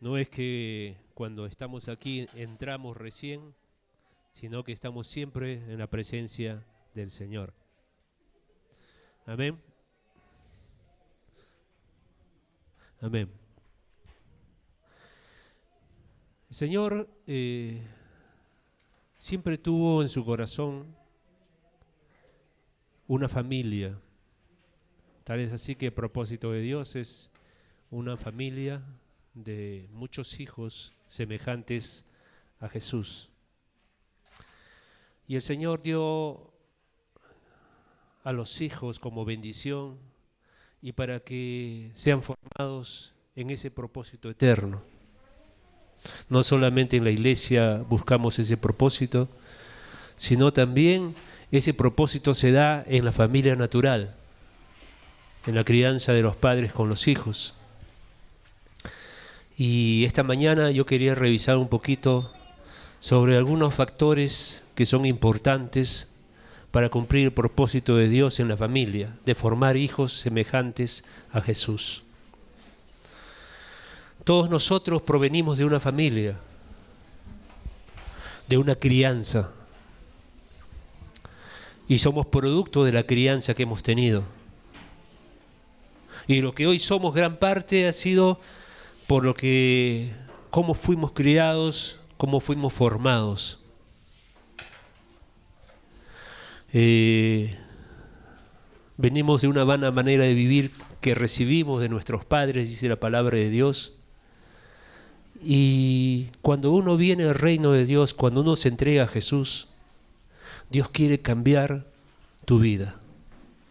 No es que cuando estamos aquí entramos recién, sino que estamos siempre en la presencia del Señor. Amén. Amén. El Señor siempre tuvo en su corazón una familia. Tal es así que el propósito de Dios es una familia de muchos hijos semejantes a Jesús. Y el Señor dio a los hijos como bendición y para que sean formados en ese propósito eterno. No solamente en la iglesia buscamos ese propósito, sino también ese propósito se da en la familia natural, en la crianza de los padres con los hijos. Y esta mañana yo quería revisar un poquito sobre algunos factores que son importantes para cumplir el propósito de Dios en la familia, de formar hijos semejantes a Jesús. Todos nosotros provenimos de una familia, de una crianza, y somos producto de la crianza que hemos tenido. Y lo que hoy somos gran parte ha sido por lo que, cómo fuimos criados, cómo fuimos formados. Venimos de una vana manera de vivir que recibimos de nuestros padres, dice la palabra de Dios. Y cuando uno viene al reino de Dios, cuando uno se entrega a Jesús, Dios quiere cambiar tu vida.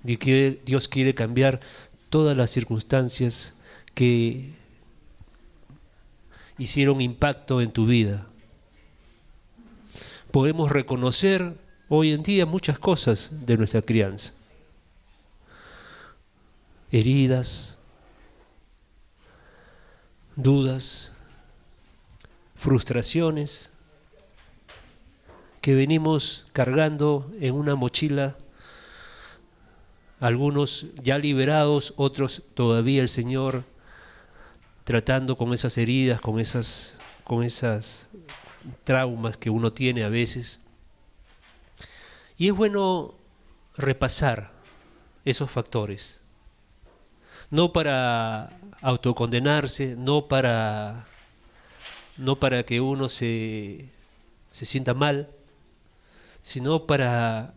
Dios quiere cambiar todas las circunstancias que hicieron impacto en tu vida. Podemos reconocer hoy en día muchas cosas de nuestra crianza. Heridas, dudas, frustraciones que venimos cargando en una mochila, algunos ya liberados, otros todavía el Señor tratando con esas heridas, con esas traumas que uno tiene a veces. Y es bueno repasar esos factores, no para autocondenarse, no para que uno se sienta mal, sino para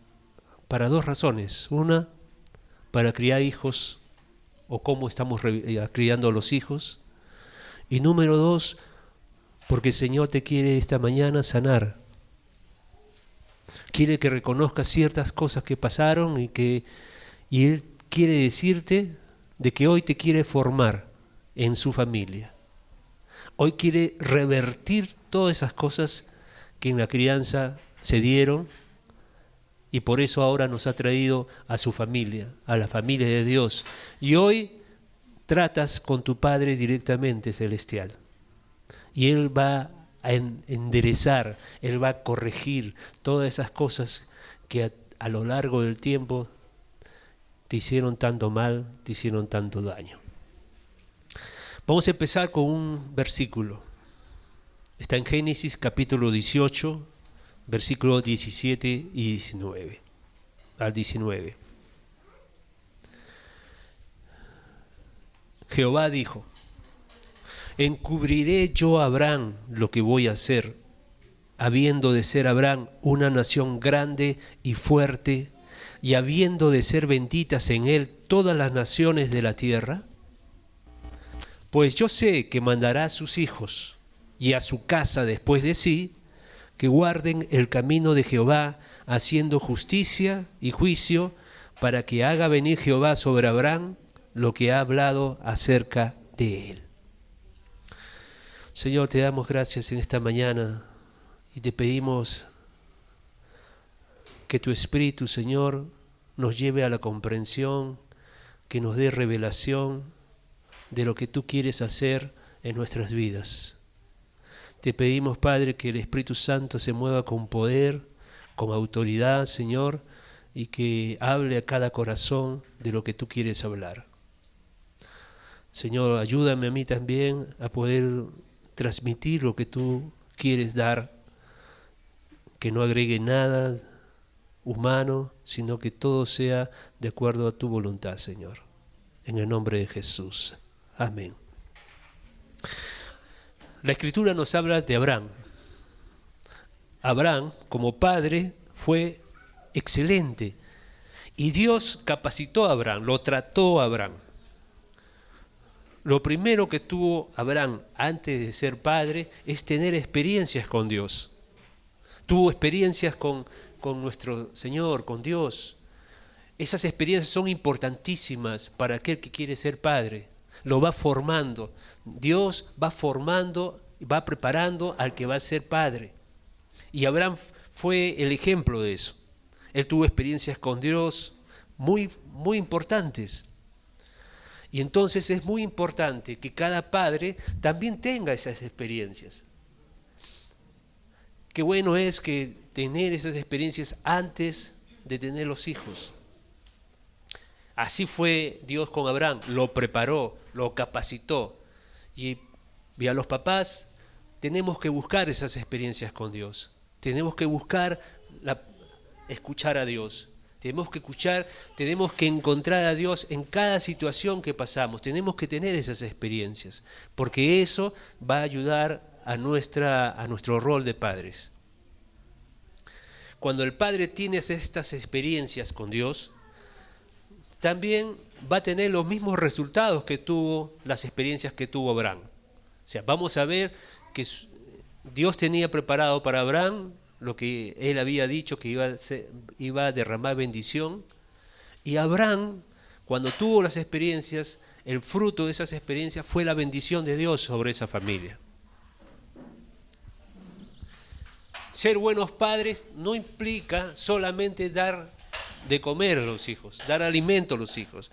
dos razones. Una, para criar hijos o cómo estamos criando a los hijos. Y número dos, porque el Señor te quiere esta mañana sanar. Quiere que reconozcas ciertas cosas que pasaron y Él quiere decirte de que hoy te quiere formar en su familia. Hoy quiere revertir todas esas cosas que en la crianza se dieron y por eso ahora nos ha traído a su familia, a la familia de Dios. Y hoy tratas con tu Padre directamente celestial. Y Él va a enderezar, Él va a corregir todas esas cosas que a lo largo del tiempo te hicieron tanto mal, te hicieron tanto daño. Vamos a empezar con un versículo. Está en Génesis capítulo 18, versículos 17 y 19. Al 19. Jehová dijo: encubriré yo a Abraham lo que voy a hacer, habiendo de ser Abraham una nación grande y fuerte, y habiendo de ser benditas en él todas las naciones de la tierra. Pues yo sé que mandará a sus hijos y a su casa después de sí, que guarden el camino de Jehová, haciendo justicia y juicio, para que haga venir Jehová sobre Abraham lo que ha hablado acerca de él. Señor, te damos gracias en esta mañana y te pedimos que tu Espíritu, Señor, nos lleve a la comprensión, que nos dé revelación de lo que tú quieres hacer en nuestras vidas. Te pedimos, Padre, que el Espíritu Santo se mueva con poder, con autoridad, Señor, y que hable a cada corazón de lo que tú quieres hablar. Señor, ayúdame a mí también a poder transmitir lo que tú quieres dar, que no agregue nada humano, sino que todo sea de acuerdo a tu voluntad, Señor. En el nombre de Jesús. Amén. La Escritura nos habla de Abraham. Abraham, como padre, fue excelente. Y Dios capacitó a Abraham, lo trató a Abraham. Lo primero que tuvo Abraham antes de ser padre es tener experiencias con Dios. Tuvo experiencias con nuestro Señor, con Dios. Esas experiencias son importantísimas para aquel que quiere ser padre. Lo va formando. Dios va formando, va preparando al que va a ser padre. Y Abraham fue el ejemplo de eso. Él tuvo experiencias con Dios muy, muy importantes. Y entonces es muy importante que cada padre también tenga esas experiencias. Qué bueno es que tener esas experiencias antes de tener los hijos. Así fue Dios con Abraham, lo preparó, lo capacitó. Y a los papás tenemos que buscar esas experiencias con Dios. Tenemos que buscar escuchar a Dios. Tenemos que encontrar a Dios en cada situación que pasamos. Tenemos que tener esas experiencias, porque eso va a ayudar a nuestro rol de padres. Cuando el padre tiene estas experiencias con Dios, también va a tener los mismos resultados que tuvo las experiencias que tuvo Abraham. O sea, vamos a ver que Dios tenía preparado para Abraham lo que él había dicho, que iba a derramar bendición. Y Abraham, cuando tuvo las experiencias, el fruto de esas experiencias fue la bendición de Dios sobre esa familia. Ser buenos padres no implica solamente dar de comer a los hijos, dar alimento a los hijos.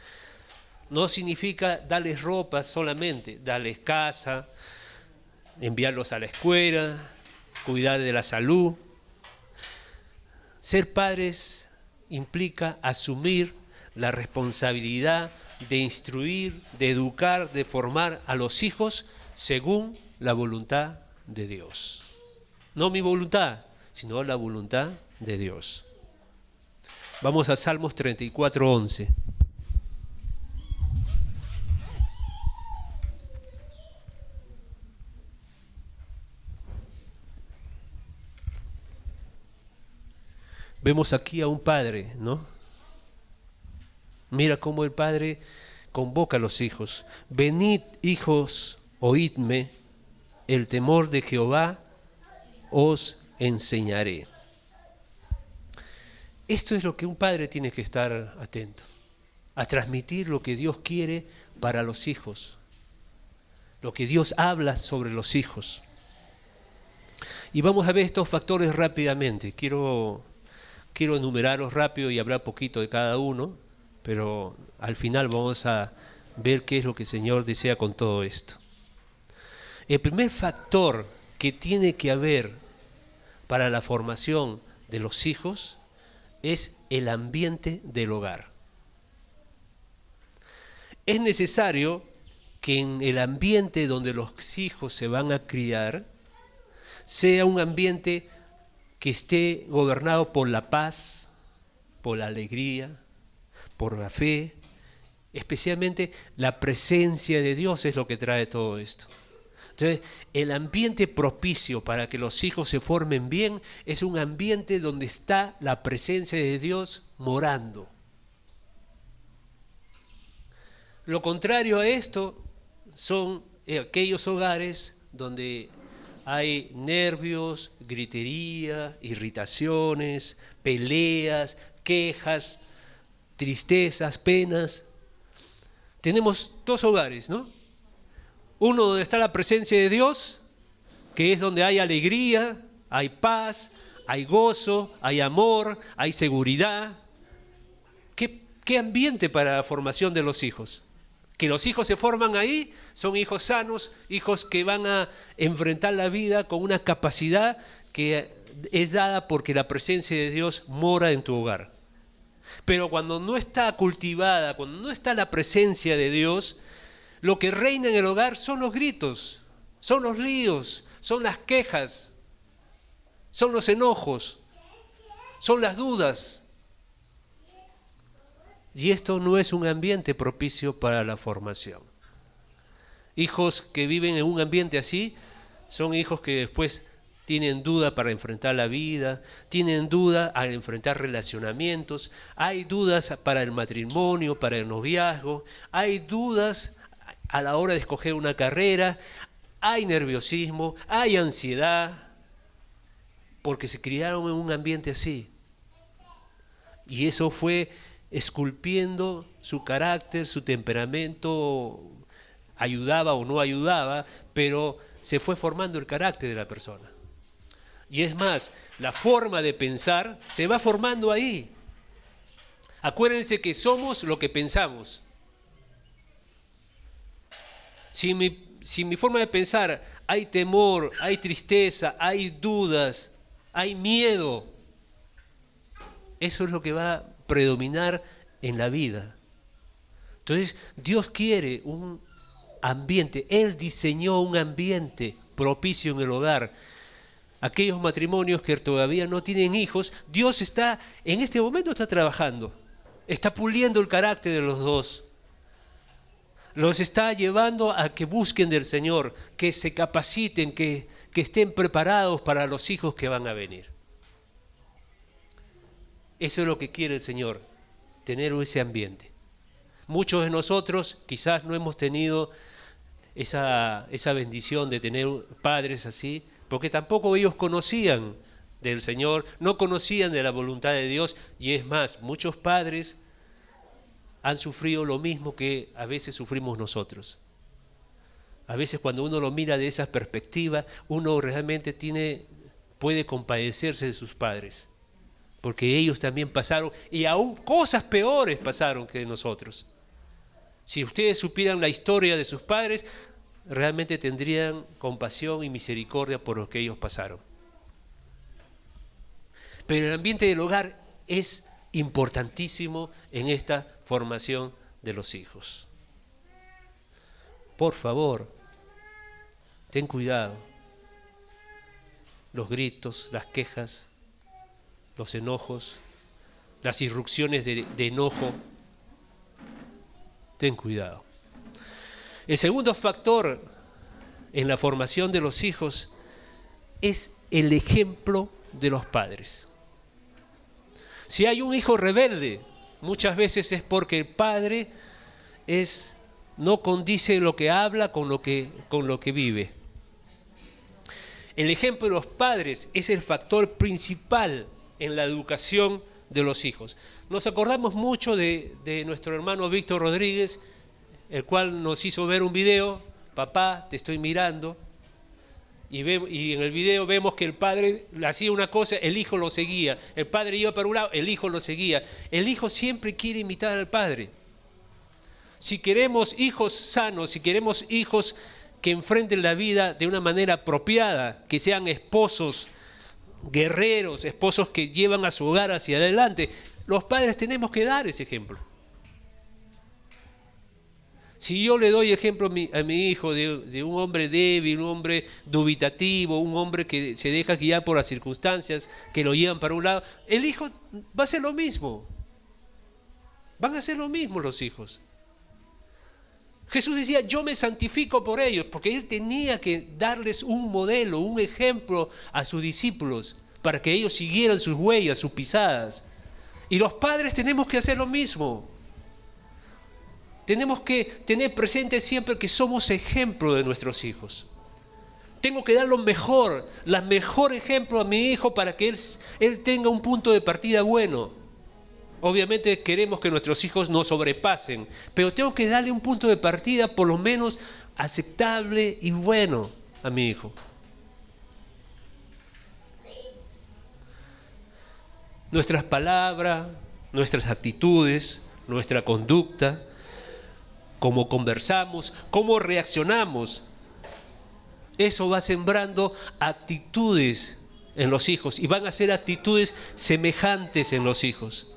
No significa darles ropa solamente, darles casa, enviarlos a la escuela, cuidar de la salud. Ser padres implica asumir la responsabilidad de instruir, de educar, de formar a los hijos según la voluntad de Dios. No mi voluntad, sino la voluntad de Dios. Vamos a Salmos 34:11. Vemos aquí a un padre, ¿no? Mira cómo el padre convoca a los hijos. Venid, hijos, oídme, el temor de Jehová os enseñaré. Esto es lo que un padre tiene que estar atento, a transmitir lo que Dios quiere para los hijos, lo que Dios habla sobre los hijos. Y vamos a ver estos factores rápidamente. Quiero enumerarlos rápido y hablar poquito de cada uno, pero al final vamos a ver qué es lo que el Señor desea con todo esto. El primer factor que tiene que haber para la formación de los hijos es el ambiente del hogar. Es necesario que en el ambiente donde los hijos se van a criar sea un ambiente que esté gobernado por la paz, por la alegría, por la fe. Especialmente la presencia de Dios es lo que trae todo esto. Entonces, el ambiente propicio para que los hijos se formen bien es un ambiente donde está la presencia de Dios morando. Lo contrario a esto son aquellos hogares donde hay nervios, gritería, irritaciones, peleas, quejas, tristezas, penas. Tenemos dos hogares, ¿no? Uno donde está la presencia de Dios, que es donde hay alegría, hay paz, hay gozo, hay amor, hay seguridad. ¿Qué ambiente para la formación de los hijos? Que los hijos se forman ahí, son hijos sanos, hijos que van a enfrentar la vida con una capacidad que es dada porque la presencia de Dios mora en tu hogar. Pero cuando no está cultivada, cuando no está la presencia de Dios, lo que reina en el hogar son los gritos, son los líos, son las quejas, son los enojos, son las dudas. Y esto no es un ambiente propicio para la formación. Hijos que viven en un ambiente así son hijos que después tienen duda para enfrentar la vida, tienen duda al enfrentar relacionamientos, hay dudas para el matrimonio, para el noviazgo, hay dudas a la hora de escoger una carrera, hay nerviosismo, hay ansiedad, porque se criaron en un ambiente así. Y eso fue esculpiendo su carácter, su temperamento, ayudaba o no ayudaba, pero se fue formando el carácter de la persona. Y es más, la forma de pensar se va formando ahí. Acuérdense que somos lo que pensamos. Si mi forma de pensar hay temor, hay tristeza, hay dudas, hay miedo, eso es lo que va a predominar en la vida. Entonces, Dios quiere un ambiente, Él diseñó un ambiente propicio en el hogar. Aquellos matrimonios que todavía no tienen hijos, Dios en este momento está trabajando, está puliendo el carácter de los dos. Los está llevando a que busquen del Señor, que se capaciten, que estén preparados para los hijos que van a venir. Eso es lo que quiere el Señor, tener ese ambiente. Muchos de nosotros quizás no hemos tenido esa bendición de tener padres así, porque tampoco ellos conocían del Señor, no conocían de la voluntad de Dios, y es más, muchos padres han sufrido lo mismo que a veces sufrimos nosotros. A veces cuando uno lo mira de esa perspectiva, uno realmente puede compadecerse de sus padres, porque ellos también pasaron, y aún cosas peores pasaron que nosotros. Si ustedes supieran la historia de sus padres, realmente tendrían compasión y misericordia por lo que ellos pasaron. Pero el ambiente del hogar es importantísimo en esta formación de los hijos. Por favor, ten cuidado. Los gritos, las quejas, los enojos, las irrupciones de enojo, ten cuidado. El segundo factor en la formación de los hijos es el ejemplo de los padres. Si hay un hijo rebelde, muchas veces es porque el padre no condice lo que habla con lo que vive. El ejemplo de los padres es el factor principal en la educación de los hijos. Nos acordamos mucho de nuestro hermano Víctor Rodríguez, el cual nos hizo ver un video, papá, te estoy mirando, y en el video vemos que el padre le hacía una cosa, el hijo lo seguía, el padre iba para un lado, el hijo lo seguía. El hijo siempre quiere imitar al padre. Si queremos hijos sanos, si queremos hijos que enfrenten la vida de una manera apropiada, que sean esposos guerreros, esposos que llevan a su hogar hacia adelante, los padres tenemos que dar ese ejemplo. Si yo le doy ejemplo a mi hijo de un hombre débil, un hombre dubitativo, un hombre que se deja guiar por las circunstancias que lo llevan para un lado, el hijo va a hacer lo mismo. Van a hacer lo mismo los hijos. Jesús decía, yo me santifico por ellos, porque Él tenía que darles un modelo, un ejemplo a sus discípulos, para que ellos siguieran sus huellas, sus pisadas. Y los padres tenemos que hacer lo mismo. Tenemos que tener presente siempre que somos ejemplo de nuestros hijos. Tengo que dar lo mejor, el mejor ejemplo a mi hijo para que él tenga un punto de partida bueno. Obviamente queremos que nuestros hijos no sobrepasen, pero tengo que darle un punto de partida por lo menos aceptable y bueno a mi hijo. Nuestras palabras, nuestras actitudes, nuestra conducta, cómo conversamos, cómo reaccionamos, eso va sembrando actitudes en los hijos y van a ser actitudes semejantes en los hijos.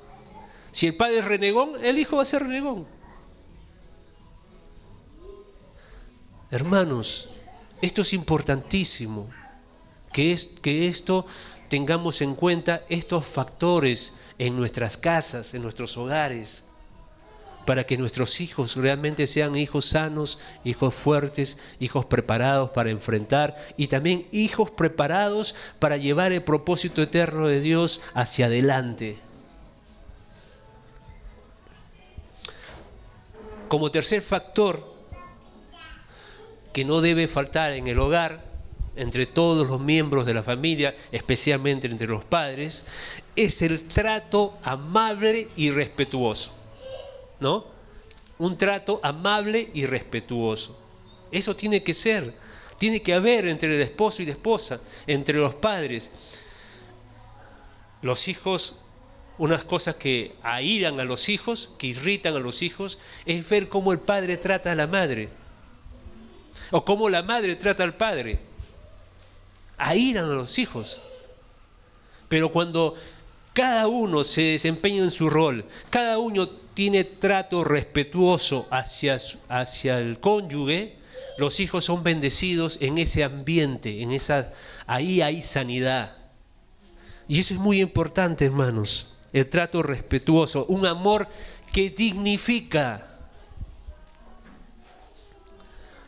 Si el padre es renegón, el hijo va a ser renegón. Hermanos, Esto es importantísimo, que esto tengamos en cuenta estos factores en nuestras casas, en nuestros hogares, para que nuestros hijos realmente sean hijos sanos, hijos fuertes, hijos preparados para enfrentar y también hijos preparados para llevar el propósito eterno de Dios hacia adelante. Como tercer factor que no debe faltar en el hogar, entre todos los miembros de la familia, especialmente entre los padres, es el trato amable y respetuoso, ¿no? Un trato amable y respetuoso. Eso tiene que ser, tiene que haber entre el esposo y la esposa, entre los padres. Los hijos, unas cosas que airan a los hijos, que irritan a los hijos, es ver cómo el padre trata a la madre, o cómo la madre trata al padre. Airan a los hijos. Pero cuando cada uno se desempeña en su rol, cada uno tiene trato respetuoso hacia el cónyuge, los hijos son bendecidos en ese ambiente, ahí hay sanidad. Y eso es muy importante, hermanos, el trato respetuoso, un amor que dignifica.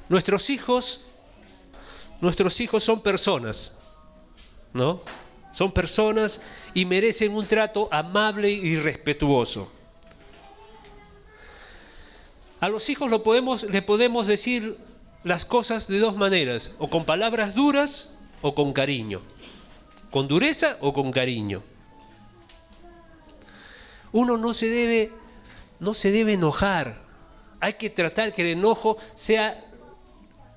Nuestros hijos son personas, ¿no? Son personas y merecen un trato amable y respetuoso. A los hijos le podemos decir las cosas de dos maneras, o con palabras duras o con cariño, con dureza o con cariño. Uno no se debe enojar. Hay que tratar que el enojo sea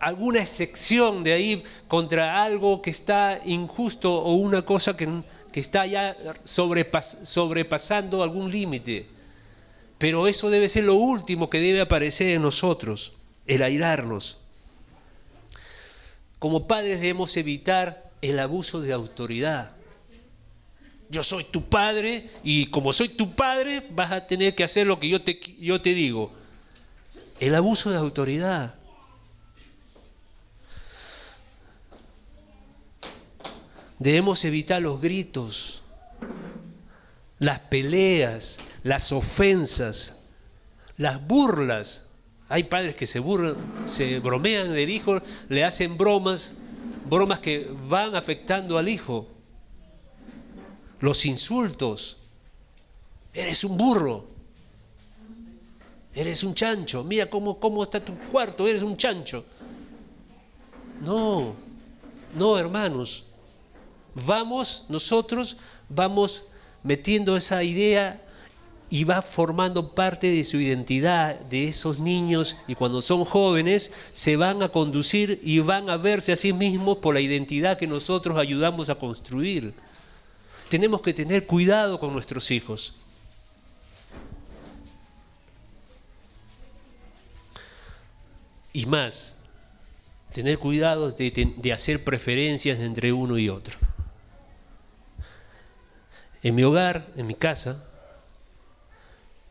alguna excepción de ahí contra algo que está injusto o una cosa que está ya sobrepasando algún límite. Pero eso debe ser lo último que debe aparecer en nosotros, el airarnos. Como padres debemos evitar el abuso de autoridad. Yo soy tu padre y como soy tu padre vas a tener que hacer lo que yo te digo. El abuso de autoridad. Debemos evitar los gritos, las peleas, las ofensas, las burlas. Hay padres que se burlan, se bromean del hijo, le hacen bromas que van afectando al hijo. Los insultos. Eres un burro. Eres un chancho. Mira cómo está tu cuarto, eres un chancho. No, hermanos. Nosotros vamos metiendo esa idea y va formando parte de su identidad de esos niños, y cuando son jóvenes se van a conducir y van a verse a sí mismos por la identidad que nosotros ayudamos a construir. Tenemos que tener cuidado con nuestros hijos. Y más, tener cuidado de hacer preferencias entre uno y otro. En mi hogar, en mi casa,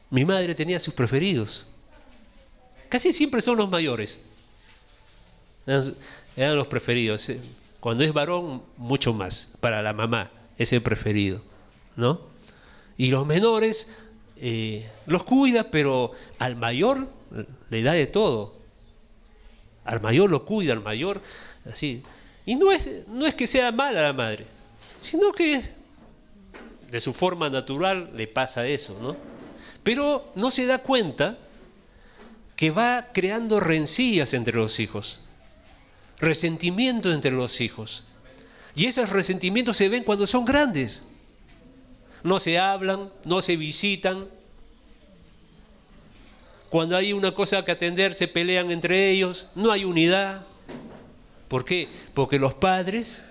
mi madre tenía sus preferidos. Casi siempre son los mayores. Eran los preferidos. Cuando es varón, mucho más. Para la mamá es el preferido, ¿no? Y los menores los cuida, pero al mayor le da de todo. Al mayor lo cuida, al mayor así. Y no es que sea mala la madre, sino que de su forma natural le pasa eso, ¿no? Pero no se da cuenta que va creando rencillas entre los hijos, resentimientos entre los hijos. Y esos resentimientos se ven cuando son grandes. No se hablan, no se visitan. Cuando hay una cosa que atender, se pelean entre ellos, no hay unidad. ¿Por qué? Porque los padres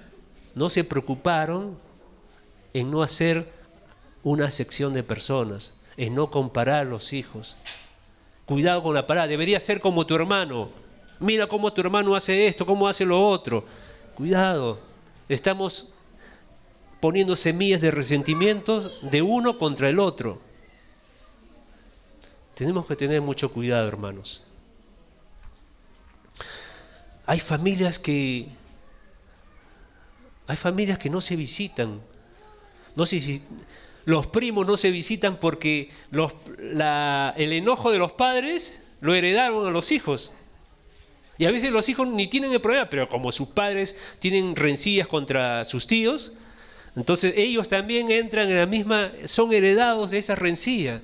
no se preocuparon en no hacer una sección de personas, en no comparar los hijos. Cuidado con la parada, debería ser como tu hermano. Mira cómo tu hermano hace esto, cómo hace lo otro. Cuidado, estamos poniendo semillas de resentimientos de uno contra el otro. Tenemos que tener mucho cuidado, hermanos. Hay familias que no se visitan. No sé si los primos no se visitan porque el enojo de los padres lo heredaron a los hijos. Y a veces los hijos ni tienen el problema, pero como sus padres tienen rencillas contra sus tíos, entonces ellos también entran en la misma, son heredados de esa rencilla.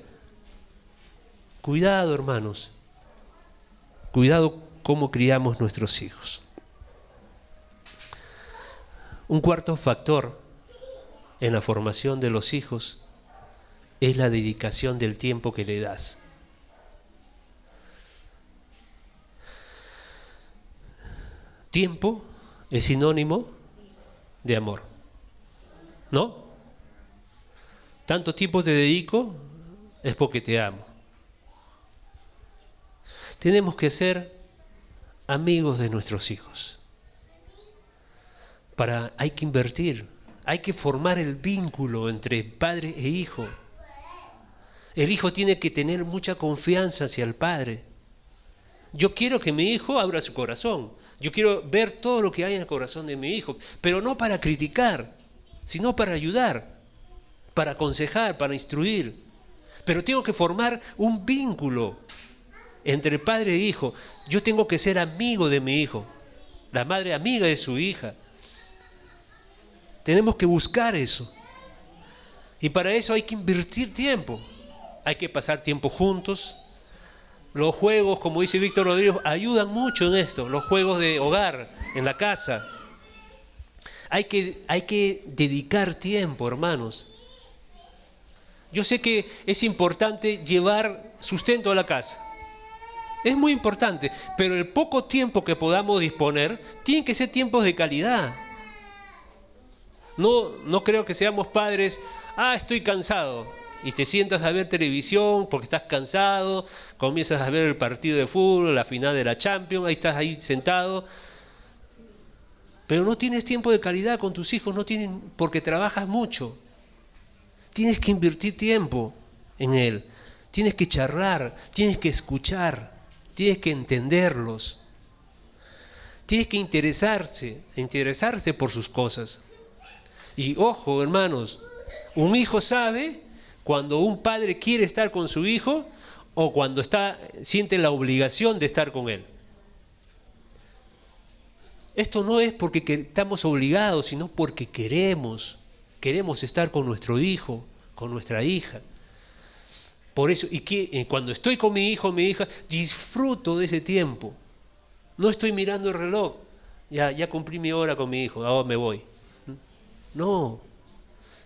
Cuidado, hermanos. Cuidado cómo criamos nuestros hijos. Un cuarto factor en la formación de los hijos es la dedicación del tiempo que le das. Tiempo es sinónimo de amor, ¿no? Tanto tiempo te dedico es porque te amo. Tenemos que ser amigos de nuestros hijos. Hay que invertir, hay que formar el vínculo entre padre e hijo. El hijo tiene que tener mucha confianza hacia el padre. Yo quiero que mi hijo abra su corazón. Yo quiero ver todo lo que hay en el corazón de mi hijo, pero no para criticar, sino para ayudar, para aconsejar, para instruir. Pero tengo que formar un vínculo entre padre e hijo. Yo tengo que ser amigo de mi hijo, la madre amiga de su hija. Tenemos que buscar eso. Y para eso hay que invertir tiempo. Hay que pasar tiempo juntos. Los juegos, como dice Víctor Rodríguez, ayudan mucho en esto. Los juegos de hogar, en la casa. Hay que dedicar tiempo, hermanos. Yo sé que es importante llevar sustento a la casa. Es muy importante, pero el poco tiempo que podamos disponer, tienen que ser tiempos de calidad. No creo que seamos padres, estoy cansado, y te sientas a ver televisión porque estás cansado, comienzas a ver el partido de fútbol, la final de la Champions, ahí estás ahí sentado, pero no tienes tiempo de calidad con tus hijos, porque trabajas mucho. Tienes que invertir tiempo en él, tienes que charlar, tienes que escuchar, tienes que entenderlos, tienes que interesarse por sus cosas. Y ojo, hermanos, un hijo sabe cuando un padre quiere estar con su hijo o cuando siente la obligación de estar con él. Esto no es porque estamos obligados, sino porque queremos estar con nuestro hijo, con nuestra hija. Por eso, cuando estoy con mi hijo o mi hija, disfruto de ese tiempo. No estoy mirando el reloj. Ya cumplí mi hora con mi hijo, ahora me voy. No,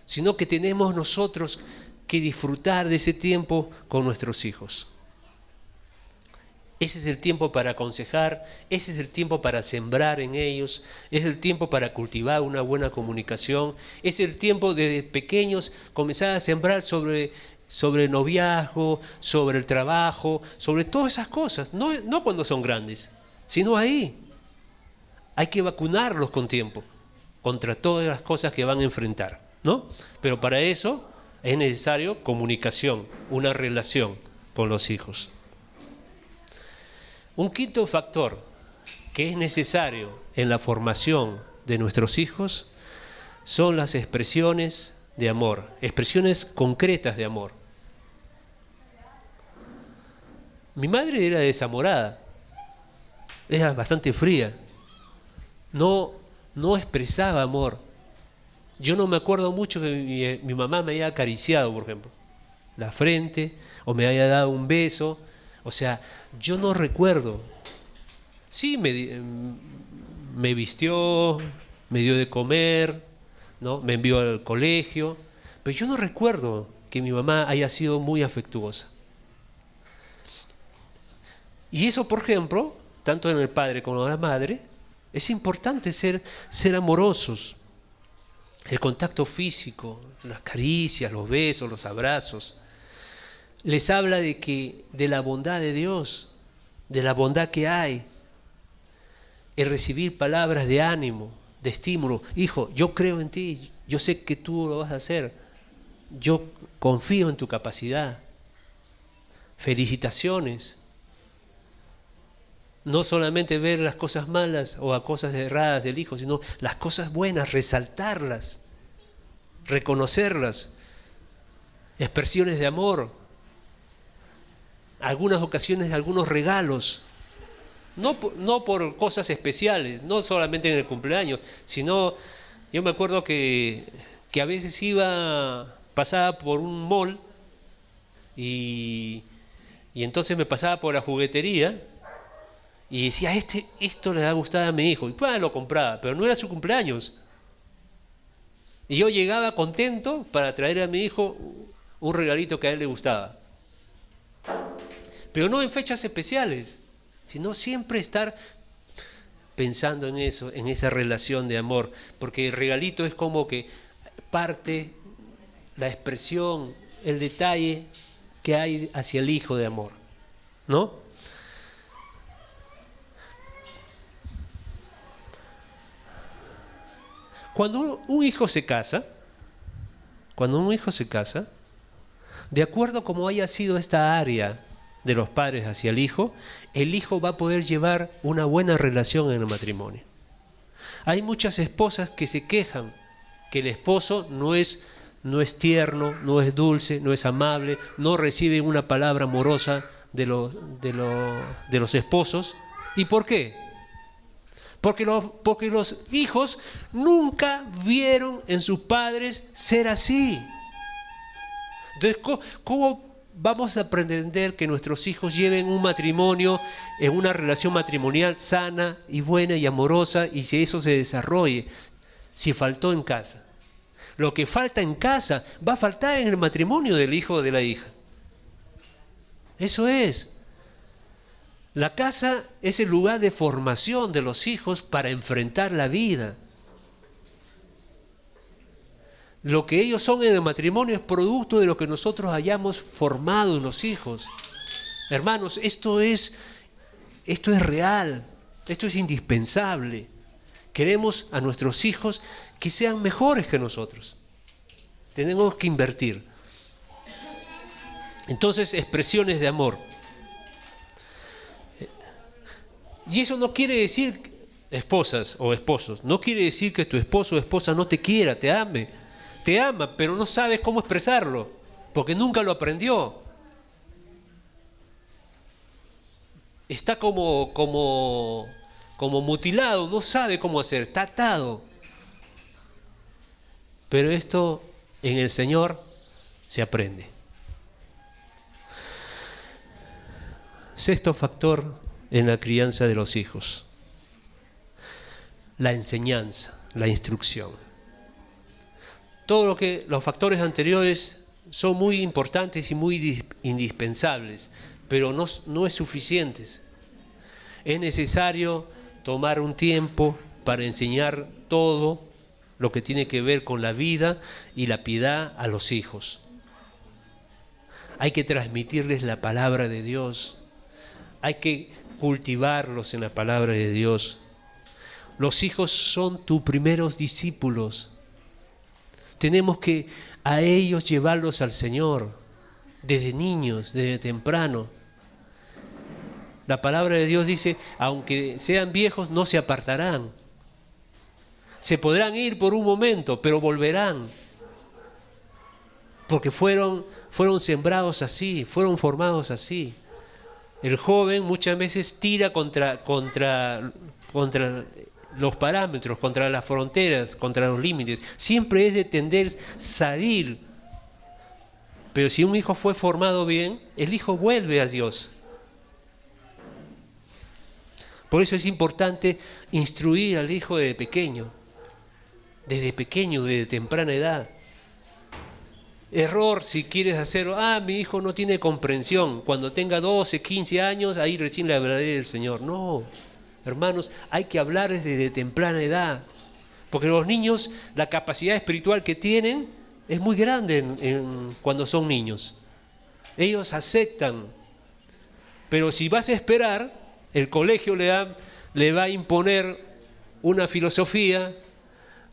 sino que tenemos nosotros que disfrutar de ese tiempo con nuestros hijos. Ese es el tiempo para aconsejar, ese es el tiempo para sembrar en ellos, es el tiempo para cultivar una buena comunicación, es el tiempo de pequeños comenzar a sembrar sobre el noviazgo, sobre el trabajo, sobre todas esas cosas, no cuando son grandes, sino ahí. Hay que vacunarlos con tiempo contra todas las cosas que van a enfrentar, ¿no? Pero para eso es necesario comunicación, una relación con los hijos. Un quinto factor que es necesario en la formación de nuestros hijos son las expresiones de amor, expresiones concretas de amor. Mi madre era desamorada, era bastante fría, no expresaba amor. Yo no me acuerdo mucho que mi mamá me haya acariciado, por ejemplo, la frente, o me haya dado un beso. O sea, yo no recuerdo. Sí, me vistió, me dio de comer, ¿no? Me envió al colegio, pero yo no recuerdo que mi mamá haya sido muy afectuosa. Y eso, por ejemplo, tanto en el padre como en la madre, es importante ser amorosos. El contacto físico, las caricias, los besos, los abrazos, les habla de la bondad de Dios, de la bondad que hay. El recibir palabras de ánimo, de estímulo. Hijo, yo creo en ti, yo sé que tú lo vas a hacer. Yo confío en tu capacidad. Felicitaciones. No solamente ver las cosas malas o a cosas erradas del hijo, sino las cosas buenas, resaltarlas, reconocerlas, expresiones de amor, algunas ocasiones algunos regalos, no por cosas especiales, no solamente en el cumpleaños, sino, yo me acuerdo que a veces pasaba por un mall y entonces me pasaba por la juguetería y decía, esto le va a gustar a mi hijo, y pues lo compraba, pero no era su cumpleaños. Y yo llegaba contento para traer a mi hijo un regalito que a él le gustaba. Pero no en fechas especiales, sino siempre estar pensando en eso, en esa relación de amor, porque el regalito es como que parte la expresión, el detalle que hay hacia el hijo de amor, ¿no? Cuando un hijo se casa, de acuerdo a cómo haya sido esta área de los padres hacia el hijo va a poder llevar una buena relación en el matrimonio. Hay muchas esposas que se quejan que el esposo no es tierno, no es dulce, no es amable, no recibe una palabra amorosa de los esposos. ¿Y por qué? Porque los hijos nunca vieron en sus padres ser así. Entonces, ¿cómo vamos a pretender que nuestros hijos lleven un matrimonio, en una relación matrimonial sana y buena y amorosa, y si eso se desarrolle, si faltó en casa? Lo que falta en casa va a faltar en el matrimonio del hijo o de la hija. Eso es. La casa es el lugar de formación de los hijos para enfrentar la vida. Lo que ellos son en el matrimonio es producto de lo que nosotros hayamos formado en los hijos. Hermanos, esto es real, esto es indispensable. Queremos a nuestros hijos que sean mejores que nosotros. Tenemos que invertir. Entonces, expresiones de amor. Y eso no quiere decir, esposas o esposos, no quiere decir que tu esposo o esposa no te quiera, te ame. Te ama, pero no sabes cómo expresarlo, porque nunca lo aprendió. Está como mutilado, no sabe cómo hacer, está atado. Pero esto en el Señor se aprende. Sexto factor en la crianza de los hijos: la enseñanza, la instrucción. Los factores anteriores son muy importantes y muy indispensables, pero no es suficientes. Es necesario tomar un tiempo para enseñar todo lo que tiene que ver con la vida y la piedad a los hijos. Hay que transmitirles la palabra de Dios. Hay que cultivarlos en la palabra de Dios. Los hijos son tus primeros discípulos. Tenemos que a ellos llevarlos al Señor, desde niños, desde temprano. La palabra de Dios dice, aunque sean viejos, no se apartarán. Se podrán ir por un momento, pero volverán. Porque fueron sembrados así, fueron formados así. El joven muchas veces tira contra los parámetros, contra las fronteras, contra los límites. Siempre es de tender salir. Pero si un hijo fue formado bien, el hijo vuelve a Dios. Por eso es importante instruir al hijo desde pequeño, desde temprana edad. Error si quieres hacerlo, mi hijo no tiene comprensión, cuando tenga 12, 15 años, ahí recién le hablaré del Señor. No, hermanos, hay que hablarles desde temprana edad, porque los niños, la capacidad espiritual que tienen es muy grande cuando son niños. Ellos aceptan, pero si vas a esperar, el colegio le va a imponer una filosofía,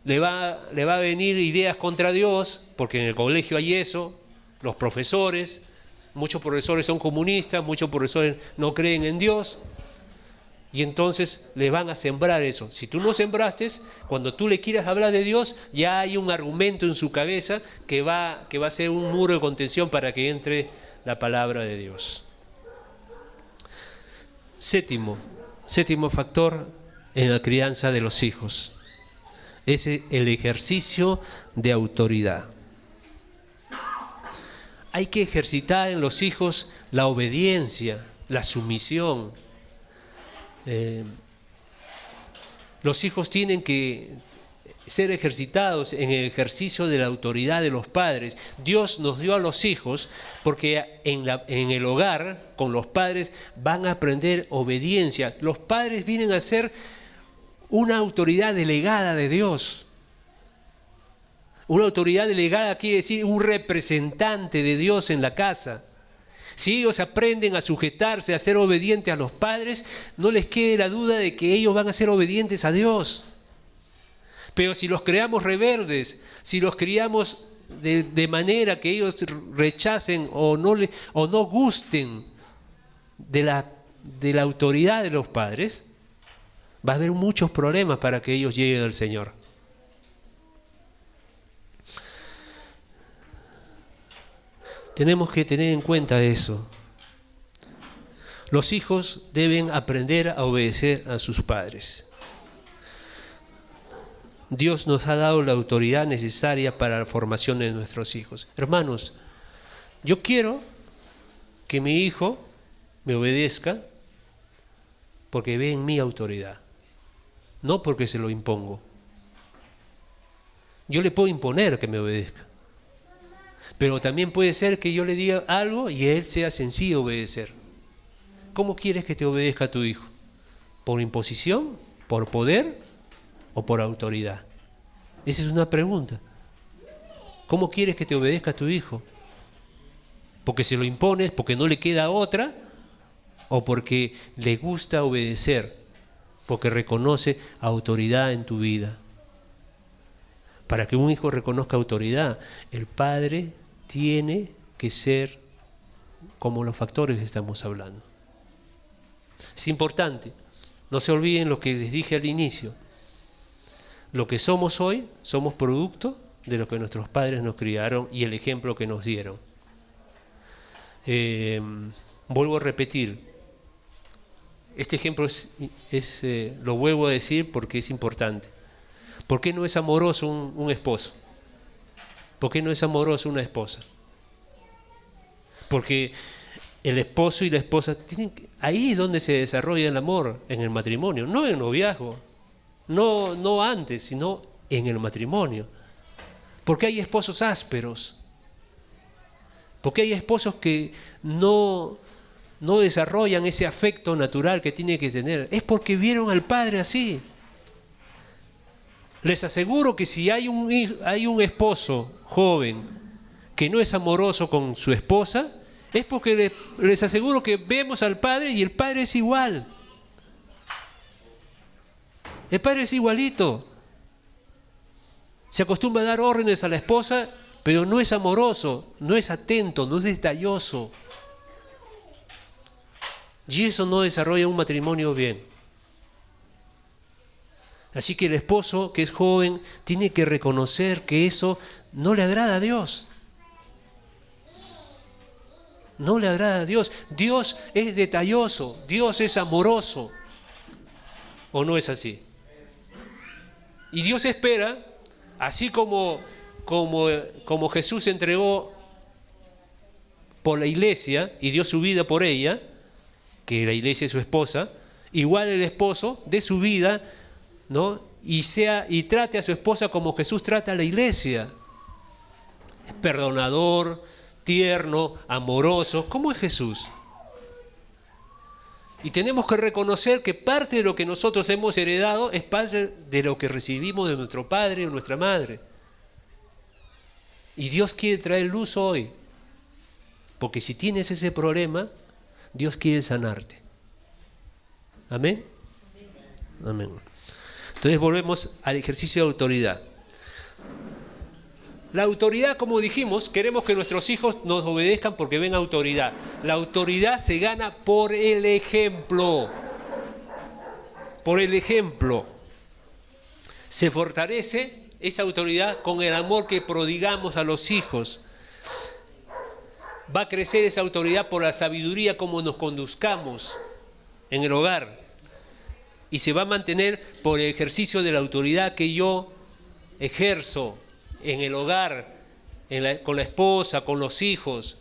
le va a venir ideas contra Dios, porque en el colegio hay eso, los profesores, muchos profesores son comunistas, muchos profesores no creen en Dios. Y entonces le van a sembrar eso. Si tú no sembraste, cuando tú le quieras hablar de Dios, ya hay un argumento en su cabeza que va a ser un muro de contención para que entre la palabra de Dios. Séptimo factor en la crianza de los hijos es el ejercicio de autoridad. Hay que ejercitar en los hijos la obediencia, la sumisión. Los hijos tienen que ser ejercitados en el ejercicio de la autoridad de los padres. Dios nos dio a los hijos porque en el hogar, con los padres, van a aprender obediencia. Los padres vienen a ser una autoridad delegada de Dios. Una autoridad delegada quiere decir un representante de Dios en la casa. Si ellos aprenden a sujetarse, a ser obedientes a los padres, no les quede la duda de que ellos van a ser obedientes a Dios. Pero si los creamos rebeldes, si los criamos de manera que ellos rechacen o no gusten de la autoridad de los padres, va a haber muchos problemas para que ellos lleguen al Señor. Tenemos que tener en cuenta eso. Los hijos deben aprender a obedecer a sus padres. Dios nos ha dado la autoridad necesaria para la formación de nuestros hijos. Hermanos, yo quiero que mi hijo me obedezca porque ve en mí autoridad, no porque se lo impongo. Yo le puedo imponer que me obedezca, pero también puede ser que yo le diga algo y él sea sencillo obedecer. ¿Cómo quieres que te obedezca tu hijo? ¿Por imposición? ¿Por poder? ¿O por autoridad? Esa es una pregunta. ¿Cómo quieres que te obedezca tu hijo? ¿Porque se lo impones, porque no le queda otra? ¿O porque le gusta obedecer? Porque reconoce autoridad en tu vida. Para que un hijo reconozca autoridad, el padre tiene que ser como los factores que estamos hablando. Es importante, no se olviden lo que les dije al inicio. Lo que somos hoy, somos producto de lo que nuestros padres nos criaron y el ejemplo que nos dieron. Vuelvo a repetir, este ejemplo lo vuelvo a decir porque es importante. ¿Por qué no es amoroso un esposo? ¿Por qué no es amoroso una esposa? Porque el esposo y la esposa ahí es donde se desarrolla el amor, en el matrimonio, no en el noviazgo, no antes, sino en el matrimonio. Porque hay esposos ásperos, porque hay esposos que no desarrollan ese afecto natural que tiene que tener. Es porque vieron al padre así. Les aseguro que si hay un esposo joven que no es amoroso con su esposa, es porque les aseguro que vemos al padre y el padre es igual. El padre es igualito. Se acostumbra a dar órdenes a la esposa, pero no es amoroso, no es atento, no es detalloso. Y eso no desarrolla un matrimonio bien. Así que el esposo que es joven tiene que reconocer que eso no le agrada a Dios. No le agrada a Dios. Dios es detalloso, Dios es amoroso. ¿O no es así? Y Dios espera, así como Jesús se entregó por la iglesia y dio su vida por ella, que la iglesia es su esposa, igual el esposo dé su vida, ¿no? Y trate a su esposa como Jesús trata a la iglesia. Es perdonador, tierno, amoroso. ¿Cómo es Jesús? Y tenemos que reconocer que parte de lo que nosotros hemos heredado es parte de lo que recibimos de nuestro padre o nuestra madre. Y Dios quiere traer luz hoy. Porque si tienes ese problema, Dios quiere sanarte. ¿Amén? Amén. Entonces volvemos al ejercicio de autoridad. La autoridad, como dijimos, queremos que nuestros hijos nos obedezcan porque ven autoridad. La autoridad se gana por el ejemplo. por el ejemplo. Se fortalece esa autoridad con el amor que prodigamos a los hijos. Va a crecer esa autoridad por la sabiduría como nos conduzcamos en el hogar. Y se va a mantener por el ejercicio de la autoridad que yo ejerzo en el hogar, con la esposa, con los hijos.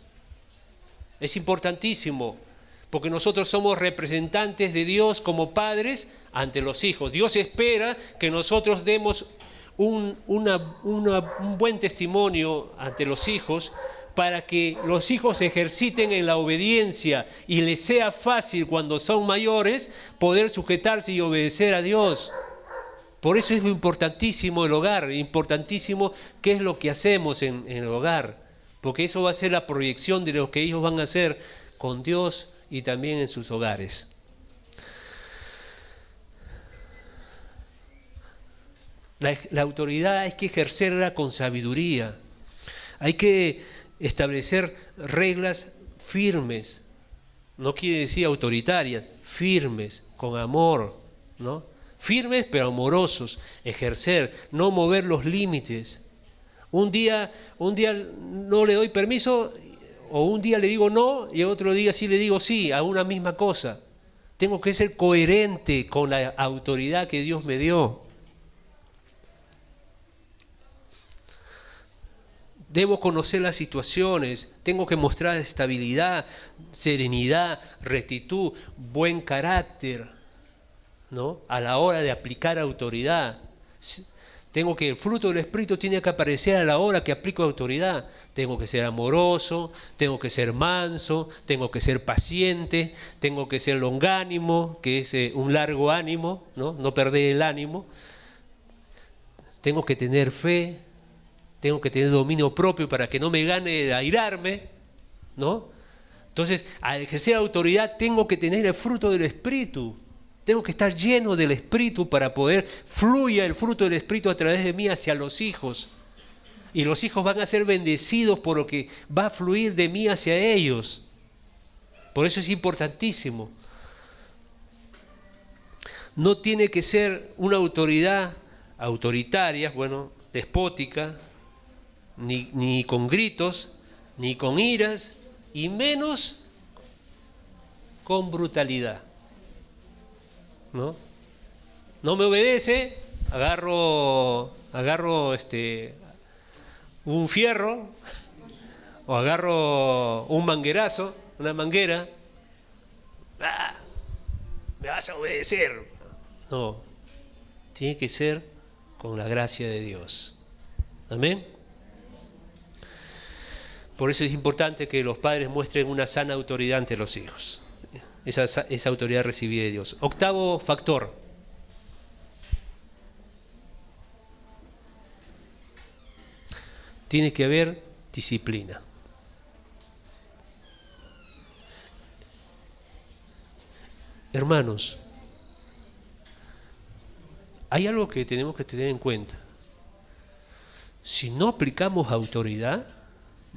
Es importantísimo, porque nosotros somos representantes de Dios como padres ante los hijos. Dios espera que nosotros demos un buen testimonio ante los hijos, para que los hijos se ejerciten en la obediencia y les sea fácil cuando son mayores poder sujetarse y obedecer a Dios. Por eso es importantísimo el hogar, importantísimo qué es lo que hacemos en el hogar, porque eso va a ser la proyección de lo que ellos van a hacer con Dios y también en sus hogares. La autoridad hay que ejercerla con sabiduría, hay que establecer reglas firmes, no quiere decir autoritarias, firmes, con amor, ¿no? Firmes pero amorosos, ejercer, no mover los límites. Un día no le doy permiso, o un día le digo no, y otro día sí le digo sí, a una misma cosa. Tengo que ser coherente con la autoridad que Dios me dio. Debo conocer las situaciones, tengo que mostrar estabilidad, serenidad, rectitud, buen carácter, ¿no? A la hora de aplicar autoridad. El fruto del Espíritu tiene que aparecer a la hora que aplico autoridad. Tengo que ser amoroso, tengo que ser manso, tengo que ser paciente, tengo que ser longánimo, que es un largo ánimo, ¿no? No perder el ánimo. Tengo que tener fe. Tengo que tener dominio propio para que no me gane el airarme, ¿no? Entonces, al ejercer autoridad tengo que tener el fruto del Espíritu. Tengo que estar lleno del Espíritu para poder fluya el fruto del Espíritu a través de mí hacia los hijos. Y los hijos van a ser bendecidos por lo que va a fluir de mí hacia ellos. Por eso es importantísimo. No tiene que ser una autoridad autoritaria, despótica, ni con gritos, ni con iras, y menos con brutalidad. No me obedece, agarro un fierro, o agarro un manguerazo, una manguera. Me vas a obedecer. No, tiene que ser con la gracia de Dios. Amén. Por eso es importante que los padres muestren una sana autoridad ante los hijos. Esa autoridad recibida de Dios. Octavo factor. Tiene que haber disciplina. Hermanos, hay algo que tenemos que tener en cuenta. Si no aplicamos autoridad,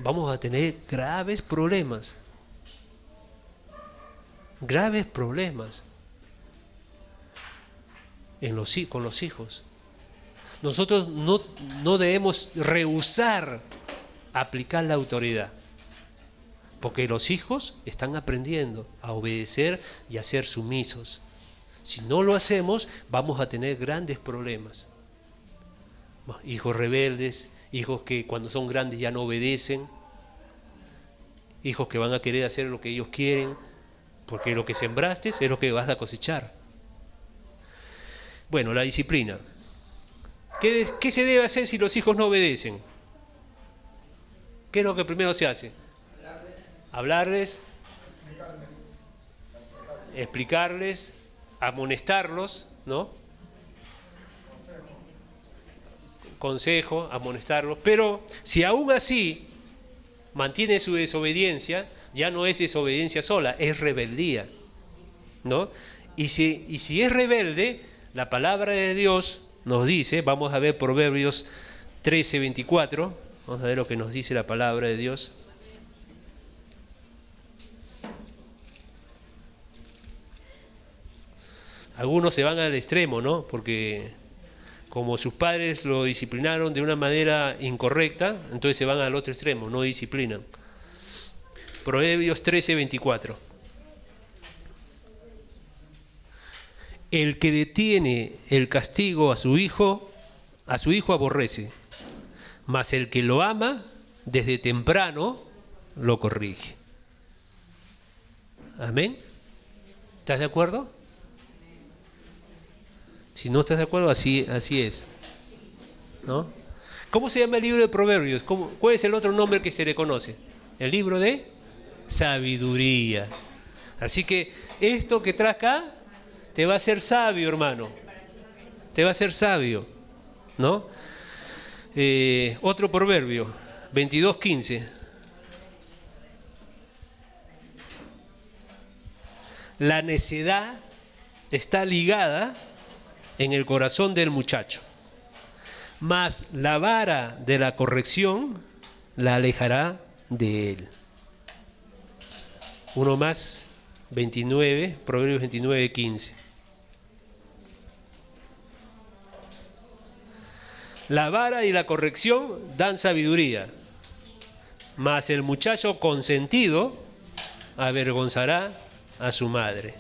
vamos a tener graves problemas. Graves problemas con los hijos. Nosotros no debemos rehusar aplicar la autoridad, porque los hijos están aprendiendo a obedecer y a ser sumisos. Si no lo hacemos, vamos a tener grandes problemas. Hijos rebeldes, hijos que cuando son grandes ya no obedecen, hijos que van a querer hacer lo que ellos quieren, porque lo que sembraste es lo que vas a cosechar. Bueno, la disciplina. ¿Qué se debe hacer si los hijos no obedecen? ¿Qué es lo que primero se hace? Hablarles, explicarles, amonestarlos, ¿no? Consejo, amonestarlos. Pero si aún así mantiene su desobediencia, ya no es desobediencia sola, es rebeldía, ¿no? Y si es rebelde, la palabra de Dios nos dice, vamos a ver Proverbios 13:24, vamos a ver lo que nos dice la palabra de Dios. algunos se van al extremo, ¿no? Porque como sus padres lo disciplinaron de una manera incorrecta, entonces se van al otro extremo, no disciplinan. Proverbios 13:24. El que detiene el castigo a su hijo aborrece, mas el que lo ama desde temprano lo corrige. ¿Amén? ¿Estás de acuerdo? Si no estás de acuerdo, así es, ¿no? ¿Cómo se llama el libro de Proverbios? ¿Cuál es el otro nombre que se le conoce? El libro de sabiduría. Así que esto que trae acá te va a hacer sabio, hermano. Te va a hacer sabio, ¿no? Otro proverbio, 22:15. La necedad está ligada en el corazón del muchacho, mas la vara de la corrección la alejará de él. Uno más, 29, Proverbios 29:15. La vara y la corrección dan sabiduría, mas el muchacho consentido avergonzará a su madre.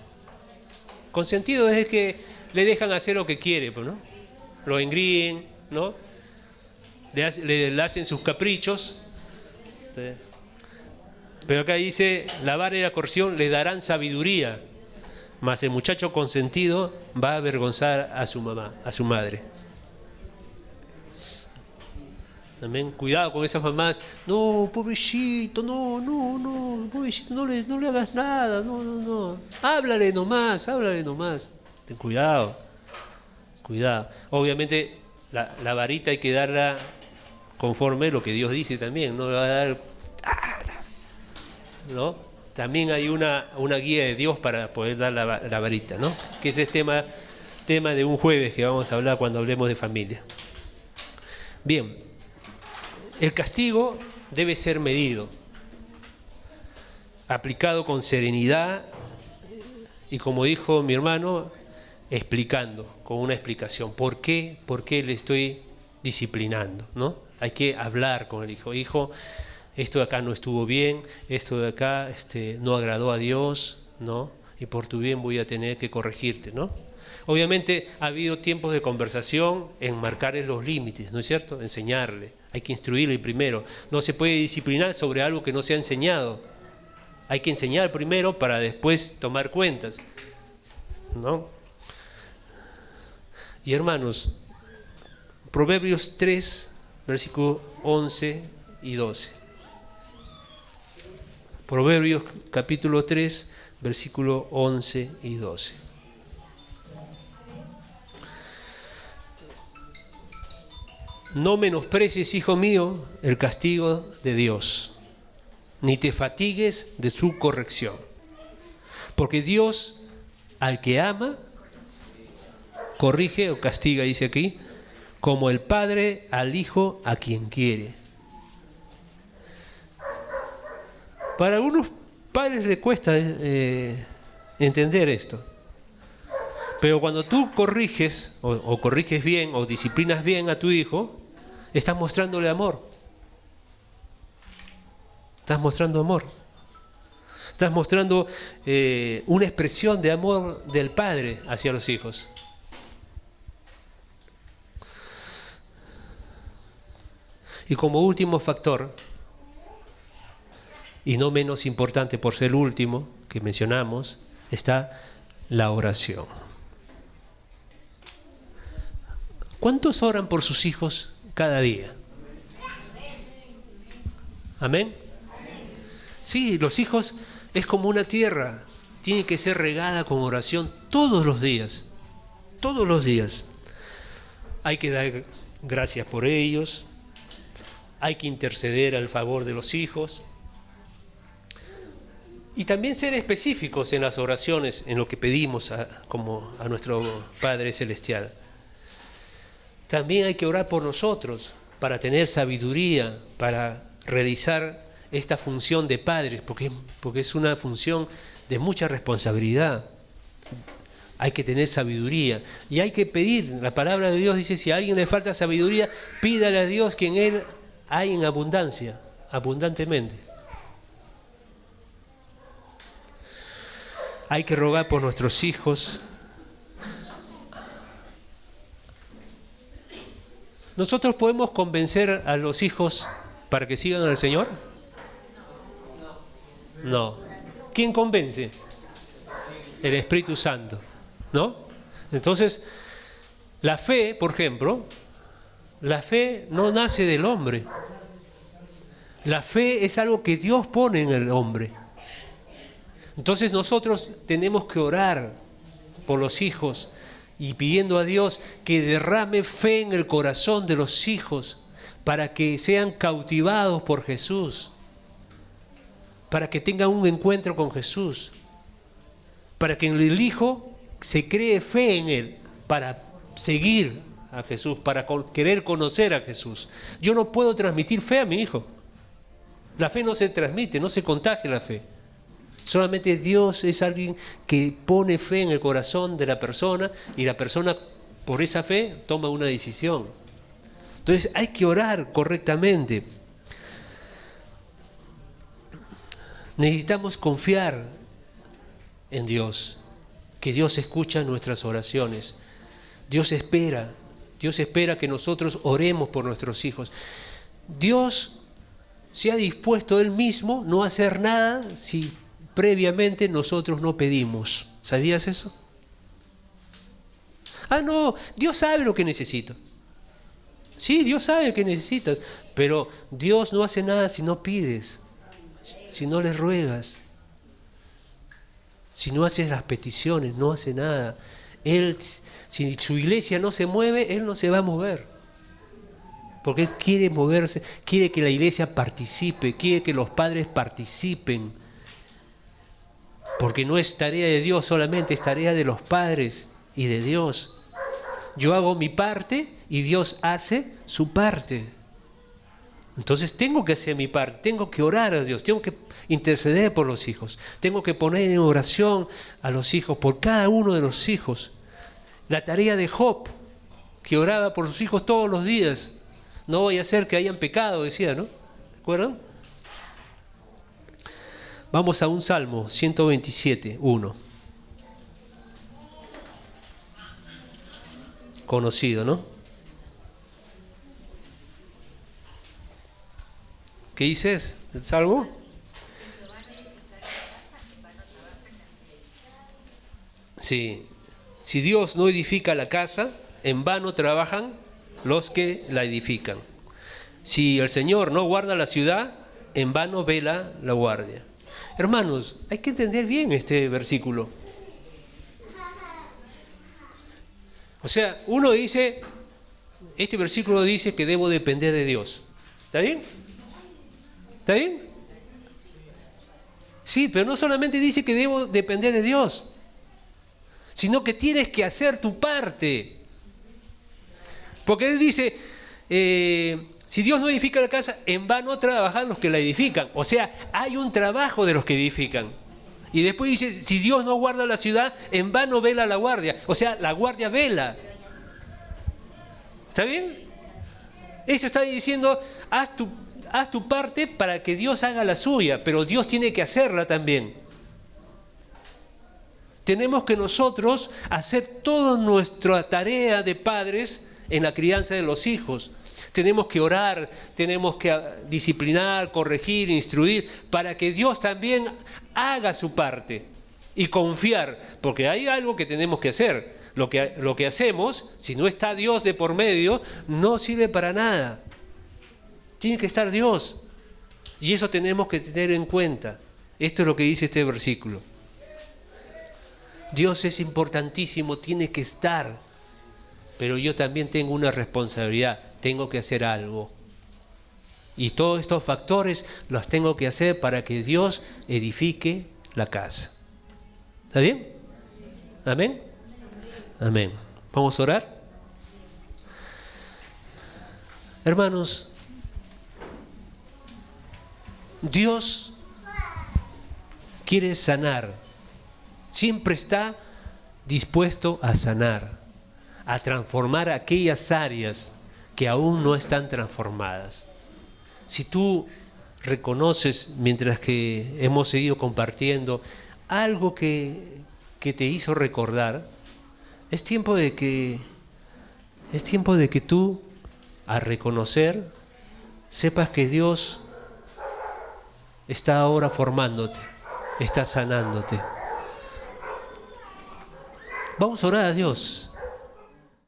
Consentido es el que le dejan hacer lo que quiere, ¿no? Lo engríen, ¿no? Le hacen sus caprichos. Pero acá dice, la vara y la corrección le darán sabiduría, mas el muchacho consentido va a avergonzar a su mamá, a su madre. Amén. Cuidado con esas mamás. No, pobrecito, no, pobrecito, no le hagas nada, no. Háblale nomás. Ten cuidado. Obviamente la varita hay que darla conforme lo que Dios dice también. No le va a dar, ¿no? También hay una guía de Dios para poder dar la varita, ¿no? Que ese es tema de un jueves que vamos a hablar cuando hablemos de familia. Bien. El castigo debe ser medido, aplicado con serenidad y, como dijo mi hermano, explicando, con una explicación. ¿Por qué le estoy disciplinando? ¿No? Hay que hablar con el hijo. Hijo, esto de acá no estuvo bien, esto de acá no agradó a Dios, ¿no? Y por tu bien voy a tener que corregirte, ¿no? Obviamente ha habido tiempos de conversación, enmarcarle los límites, ¿no es cierto? Enseñarle, hay que instruirle primero. No se puede disciplinar sobre algo que no se ha enseñado. Hay que enseñar primero para después tomar cuentas, ¿no? Y hermanos, Proverbios 3, versículos 11 y 12. Proverbios capítulo 3, versículos 11 y 12. No menosprecies, hijo mío, el castigo de Dios, ni te fatigues de su corrección. Porque Dios, al que ama, corrige o castiga, dice aquí, como el padre al hijo a quien quiere. Para algunos padres les cuesta entender esto. Pero cuando tú corriges, o corriges bien, o disciplinas bien a tu hijo, estás mostrándole amor. Estás mostrando amor. Estás mostrando una expresión de amor del padre hacia los hijos. Y como último factor, y no menos importante por ser el último que mencionamos, está la oración. ¿Cuántos oran por sus hijos cada día? ¿Amén? Sí, los hijos es como una tierra, tiene que ser regada con oración todos los días. Todos los días. Hay que dar gracias por ellos, hay que interceder al favor de los hijos y también ser específicos en las oraciones, en lo que pedimos como a nuestro Padre Celestial. También hay que orar por nosotros para tener sabiduría, para realizar esta función de padres, porque es una función de mucha responsabilidad. Hay que tener sabiduría y hay que pedir. La palabra de Dios dice, si a alguien le falta sabiduría, pídale a Dios que en Él hay en abundancia, abundantemente. Hay que rogar por nuestros hijos. ¿Nosotros podemos convencer a los hijos para que sigan al Señor? No. ¿Quién convence? El Espíritu Santo, ¿no? Entonces, la fe, por ejemplo, la fe no nace del hombre. La fe es algo que Dios pone en el hombre. Entonces nosotros tenemos que orar por los hijos y pidiendo a Dios que derrame fe en el corazón de los hijos para que sean cautivados por Jesús, para que tengan un encuentro con Jesús, para que en el hijo se cree fe en él, para seguir a Jesús, para querer conocer a Jesús. Yo no puedo transmitir fe a mi hijo. La fe no se transmite, no se contagia la fe. Solamente Dios es alguien que pone fe en el corazón de la persona y la persona por esa fe toma una decisión. Entonces hay que orar correctamente. Necesitamos confiar en Dios, que Dios escucha nuestras oraciones. Dios espera que nosotros oremos por nuestros hijos. Dios se ha dispuesto Él mismo no a hacer nada si previamente nosotros no pedimos. ¿Sabías eso? No, Dios sabe lo que necesito. Sí, Dios sabe lo que necesitas, pero Dios no hace nada si no pides, si no le ruegas, si no haces las peticiones, no hace nada. Él, si su iglesia no se mueve, Él no se va a mover. Porque Él quiere moverse, quiere que la iglesia participe, quiere que los padres participen. Porque no es tarea de Dios solamente, es tarea de los padres y de Dios. Yo hago mi parte y Dios hace su parte. Entonces tengo que hacer mi parte, tengo que orar a Dios, tengo que interceder por los hijos, tengo que poner en oración a los hijos, por cada uno de los hijos. La tarea de Job, que oraba por sus hijos todos los días. No voy a hacer que hayan pecado, decía, ¿no? ¿Se acuerdan? Vamos a un Salmo 127, 1. Conocido, ¿no? ¿Qué dices el Salmo? Sí. Si Dios no edifica la casa, en vano trabajan los que la edifican. Si el Señor no guarda la ciudad, en vano vela la guardia. Hermanos, hay que entender bien este versículo. O sea, uno dice, este versículo dice que debo depender de Dios. ¿Está bien? ¿Está bien? Sí, pero no solamente dice que debo depender de Dios, sino que tienes que hacer tu parte. Porque Él dice, si Dios no edifica la casa, en vano trabajan los que la edifican. O sea, hay un trabajo de los que edifican. Y después dice, si Dios no guarda la ciudad, en vano vela la guardia. O sea, la guardia vela. ¿Está bien? Esto está diciendo, haz tu parte para que Dios haga la suya, pero Dios tiene que hacerla también. Tenemos que nosotros hacer toda nuestra tarea de padres en la crianza de los hijos. Tenemos que orar, tenemos que disciplinar, corregir, instruir, para que Dios también haga su parte y confiar, porque hay algo que tenemos que hacer. Lo que hacemos, si no está Dios de por medio, no sirve para nada. Tiene que estar Dios. Y eso tenemos que tener en cuenta. Esto es lo que dice este versículo. Dios es importantísimo, tiene que estar. Pero yo también tengo una responsabilidad, tengo que hacer algo. Y todos estos factores los tengo que hacer para que Dios edifique la casa. ¿Está bien? ¿Amén? Amén. ¿Vamos a orar? Hermanos, Dios quiere sanar. Siempre está dispuesto a sanar, a transformar aquellas áreas que aún no están transformadas. Si tú reconoces, mientras que hemos seguido compartiendo, algo que te hizo recordar, es tiempo de que tú, al reconocer, sepas que Dios está ahora formándote, está sanándote. Vamos a orar a Dios.